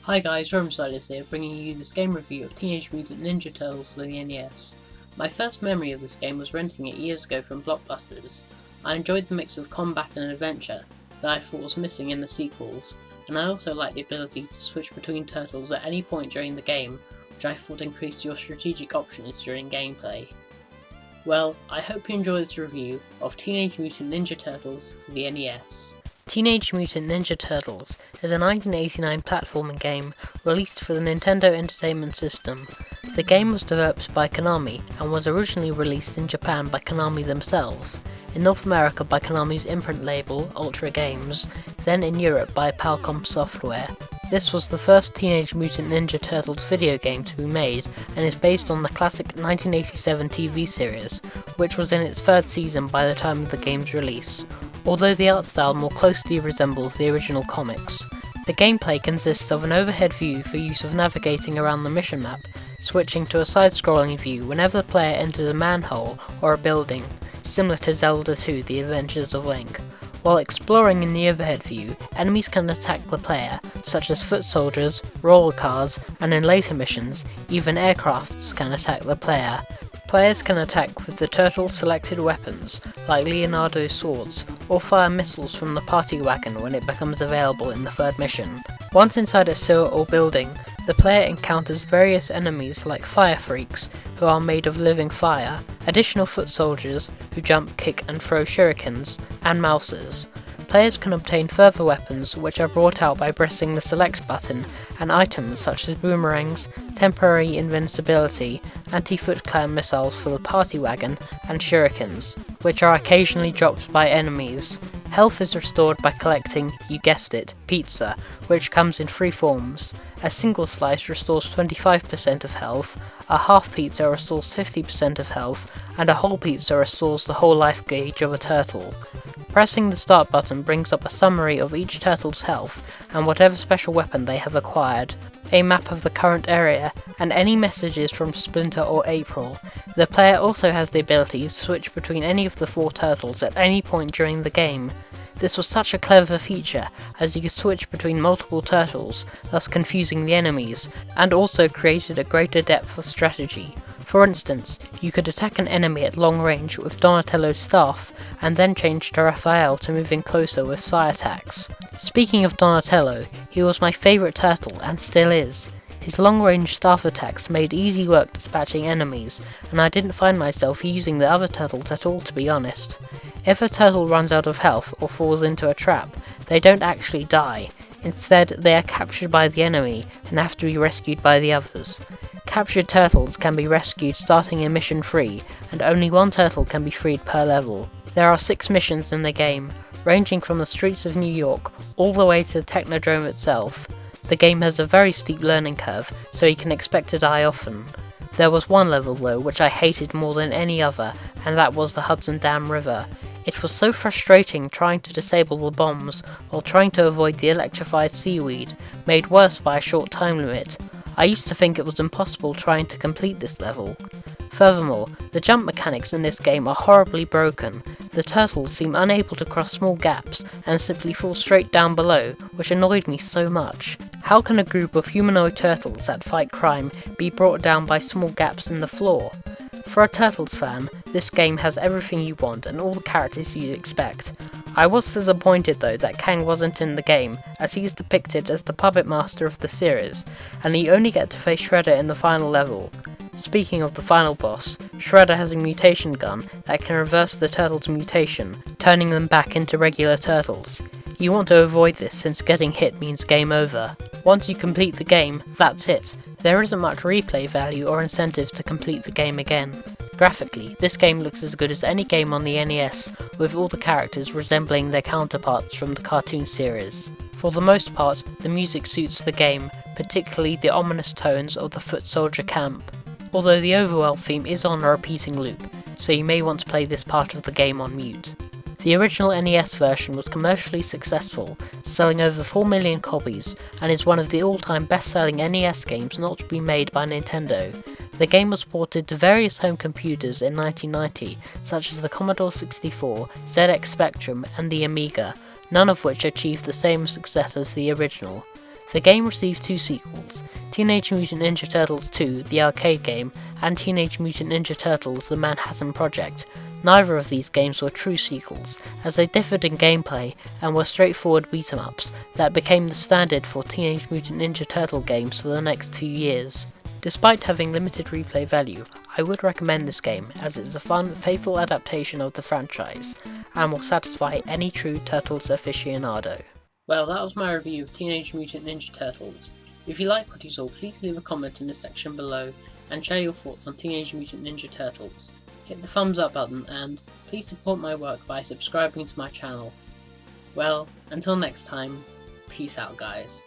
Hi guys, Reviewz here, bringing you this game review of Teenage Mutant Ninja Turtles for the NES. My first memory of this game was renting it years ago from Blockbusters. I enjoyed the mix of combat and adventure that I thought was missing in the sequels, and I also liked the ability to switch between turtles at any point during the game, which I thought increased your strategic options during gameplay. Well, I hope you enjoy this review of Teenage Mutant Ninja Turtles for the NES. Teenage Mutant Ninja Turtles is a 1989 platforming game released for the Nintendo Entertainment System. The game was developed by Konami and was originally released in Japan by Konami themselves, in North America by Konami's imprint label Ultra Games, then in Europe by Palcom Software. This was the first Teenage Mutant Ninja Turtles video game to be made and is based on the classic 1987 TV series, which was in its third season by the time of the game's release, although the art style more closely resembles the original comics. The gameplay consists of an overhead view for use of navigating around the mission map, switching to a side-scrolling view whenever the player enters a manhole or a building, similar to Zelda 2: The Adventures of Link. While exploring in the overhead view, enemies can attack the player, such as foot soldiers, roller cars, and in later missions, even aircrafts can attack the player. Players can attack with the Turtles' selected weapons, like Leonardo's swords, or fire missiles from the party wagon when it becomes available in the third mission. Once inside a sewer or building, the player encounters various enemies like fire freaks, who are made of living fire, additional foot soldiers, who jump, kick and throw shurikens, and mouses. Players can obtain further weapons, which are brought out by pressing the select button, and items such as boomerangs, temporary invincibility, anti-Foot Clan missiles for the party wagon, and shurikens, which are occasionally dropped by enemies. Health is restored by collecting, you guessed it, pizza, which comes in three forms. A single slice restores 25% of health, a half pizza restores 50% of health, and a whole pizza restores the whole life gauge of a turtle. Pressing the start button brings up a summary of each turtle's health and whatever special weapon they have acquired, a map of the current area, and any messages from Splinter or April. The player also has the ability to switch between any of the four turtles at any point during the game. This was such a clever feature, as you could switch between multiple turtles, thus confusing the enemies, and also created a greater depth of strategy. For instance, you could attack an enemy at long range with Donatello's staff, and then change to Raphael to move in closer with psi attacks. Speaking of Donatello, he was my favourite turtle, and still is. His long-range staff attacks made easy work dispatching enemies, and I didn't find myself using the other turtles at all, to be honest. If a turtle runs out of health or falls into a trap, they don't actually die. Instead, they are captured by the enemy and have to be rescued by the others. Captured turtles can be rescued starting in mission 3, and only one turtle can be freed per level. There are 6 missions in the game, ranging from the streets of New York all the way to the Technodrome itself. The game has a very steep learning curve, so you can expect to die often. There was one level though which I hated more than any other, and that was the Hudson Dam River. It was so frustrating trying to disable the bombs while trying to avoid the electrified seaweed, made worse by a short time limit. I used to think it was impossible trying to complete this level. Furthermore, the jump mechanics in this game are horribly broken. The turtles seem unable to cross small gaps and simply fall straight down below, which annoyed me so much. How can a group of humanoid turtles that fight crime be brought down by small gaps in the floor? For a Turtles fan, this game has everything you want and all the characters you'd expect. I was disappointed though that Kang wasn't in the game, as he's depicted as the puppet master of the series, and you only get to face Shredder in the final level. Speaking of the final boss, Shredder has a mutation gun that can reverse the turtles' mutation, turning them back into regular turtles. You want to avoid this since getting hit means game over. Once you complete the game, that's it. There isn't much replay value or incentive to complete the game again. Graphically, this game looks as good as any game on the NES, with all the characters resembling their counterparts from the cartoon series. For the most part, the music suits the game, particularly the ominous tones of the Foot Soldier camp, although the overworld theme is on a repeating loop, so you may want to play this part of the game on mute. The original NES version was commercially successful, selling over 4 million copies, and is one of the all-time best-selling NES games not to be made by Nintendo. The game was ported to various home computers in 1990, such as the Commodore 64, ZX Spectrum, and the Amiga, none of which achieved the same success as the original. The game received 2 sequels, Teenage Mutant Ninja Turtles 2, the arcade game, and Teenage Mutant Ninja Turtles, the Manhattan Project. Neither of these games were true sequels, as they differed in gameplay and were straightforward beat-em-ups that became the standard for Teenage Mutant Ninja Turtle games for the next 2 years. Despite having limited replay value, I would recommend this game as it is a fun, faithful adaptation of the franchise, and will satisfy any true Turtles aficionado. Well, that was my review of Teenage Mutant Ninja Turtles. If you like what you saw, please leave a comment in the section below and share your thoughts on Teenage Mutant Ninja Turtles. Hit the thumbs up button and please support my work by subscribing to my channel. Well, until next time, peace out guys.